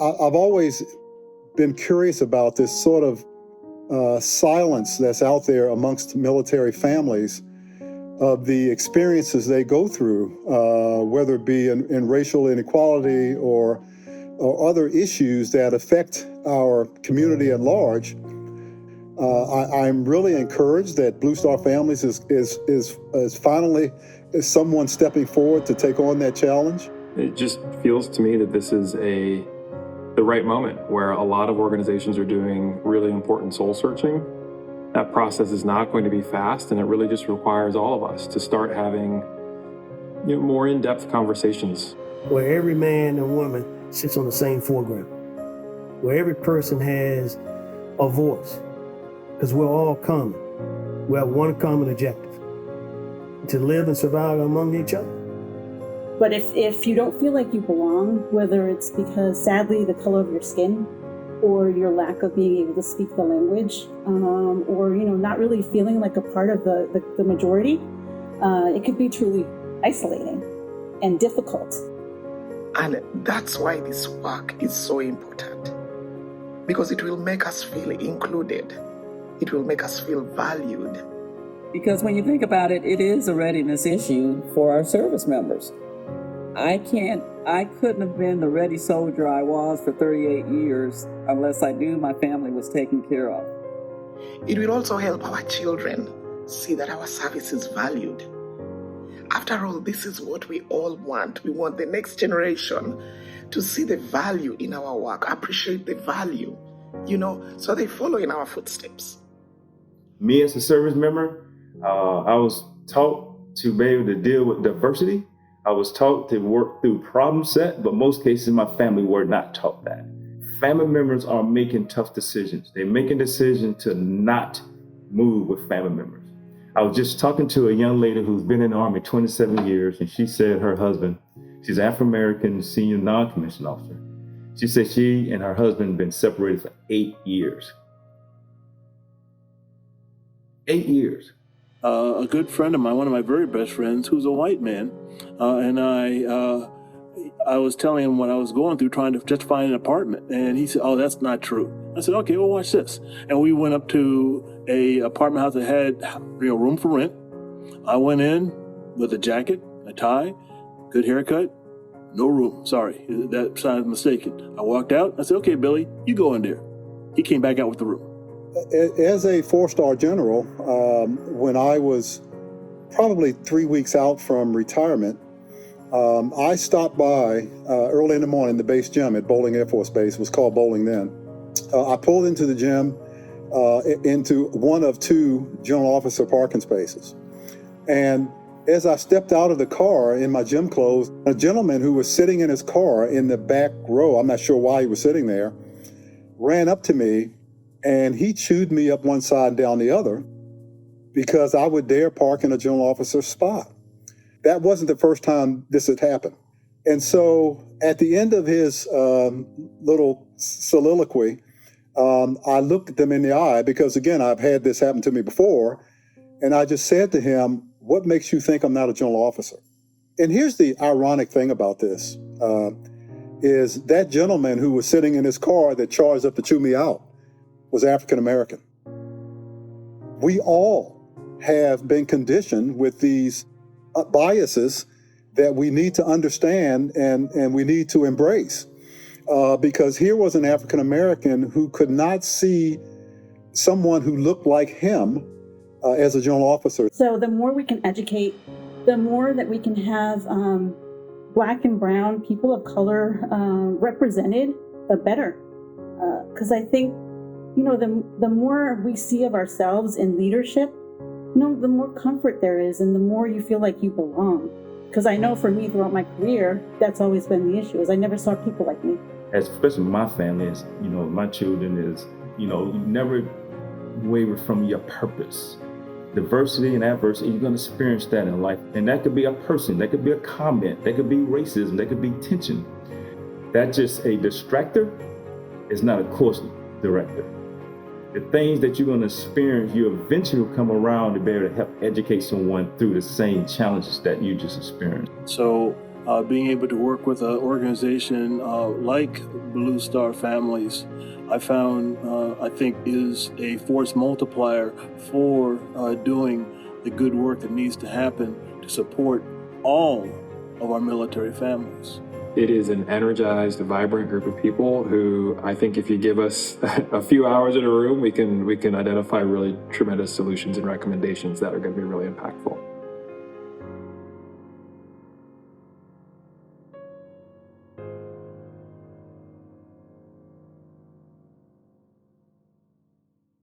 I've always been curious about this sort of silence that's out there amongst military families of the experiences they go through, whether it be in racial inequality or other issues that affect our community at large. I'm really encouraged that Blue Star Families is finally someone stepping forward to take on that challenge. It just feels to me that this is the right moment where a lot of organizations are doing really important soul searching. That process is not going to be fast, and it really just requires all of us to start having more in-depth conversations. Where every man and woman sits on the same foreground, where every person has a voice, because we're all common. We have one common objective, to live and survive among each other. But if you don't feel like you belong, whether it's because, sadly, the color of your skin or your lack of being able to speak the language, or not really feeling like a part of the majority, it could be truly isolating and difficult. And that's why this work is so important, because it will make us feel included. It will make us feel valued. Because when you think about it, it is a readiness issue for our service members. I couldn't have been the ready soldier I was for 38 years unless I knew my family was taken care of. It will also help our children see that our service is valued. After all, this is what we all want. We want the next generation to see the value in our work, appreciate the value, so they follow in our footsteps. Me as a service member, I was taught to be able to deal with diversity. I was taught to work through problem set, but most cases my family were not taught that. Family members are making tough decisions. They're making decisions to not move with family members. I was just talking to a young lady who's been in the Army 27 years, and she said her husband, she's an African-American senior non-commissioned officer. She said she and her husband have been separated for 8 years. 8 years. A good friend of mine, one of my very best friends, who's a white man, and I was telling him what I was going through, trying to just find an apartment, and he said, "Oh, that's not true." I said, "Okay, well, watch this." And we went up to a apartment house that had room for rent. I went in with a jacket, a tie, good haircut, no room. Sorry, that side was mistaken. I walked out. I said, "Okay, Billy, you go in there." He came back out with the room. As a four-star general, when I was probably 3 weeks out from retirement, I stopped by early in the morning, the base gym at Bowling Air Force Base, was called Bowling then. I pulled into the gym, into one of two general officer parking spaces. And as I stepped out of the car in my gym clothes, a gentleman who was sitting in his car in the back row, I'm not sure why he was sitting there, ran up to me, and he chewed me up one side and down the other because I would dare park in a general officer's spot. That wasn't the first time this had happened. And so at the end of his little soliloquy, I looked at them in the eye because, again, I've had this happen to me before. And I just said to him, "What makes you think I'm not a general officer?" And here's the ironic thing about this, is that gentleman who was sitting in his car that charged up to chew me out was African American. We all have been conditioned with these biases that we need to understand and we need to embrace. Because here was an African American who could not see someone who looked like him as a general officer. So the more we can educate, the more that we can have Black and brown people of color represented, the better. Because I think, the more we see of ourselves in leadership, the more comfort there is and the more you feel like you belong. Because I know for me throughout my career, that's always been the issue, is I never saw people like me. Especially my family is, my children is, you never waver from your purpose. Diversity and adversity, you're going to experience that in life. And that could be a person, that could be a comment, that could be racism, that could be tension. That's just a distractor. It's not a course director. The things that you're going to experience, you eventually will come around to be able to help educate someone through the same challenges that you just experienced. So being able to work with an organization like Blue Star Families, I found, I think, is a force multiplier for doing the good work that needs to happen to support all of our military families. It is an energized, vibrant group of people who I think if you give us a few hours in a room, we can identify really tremendous solutions and recommendations that are going to be really impactful.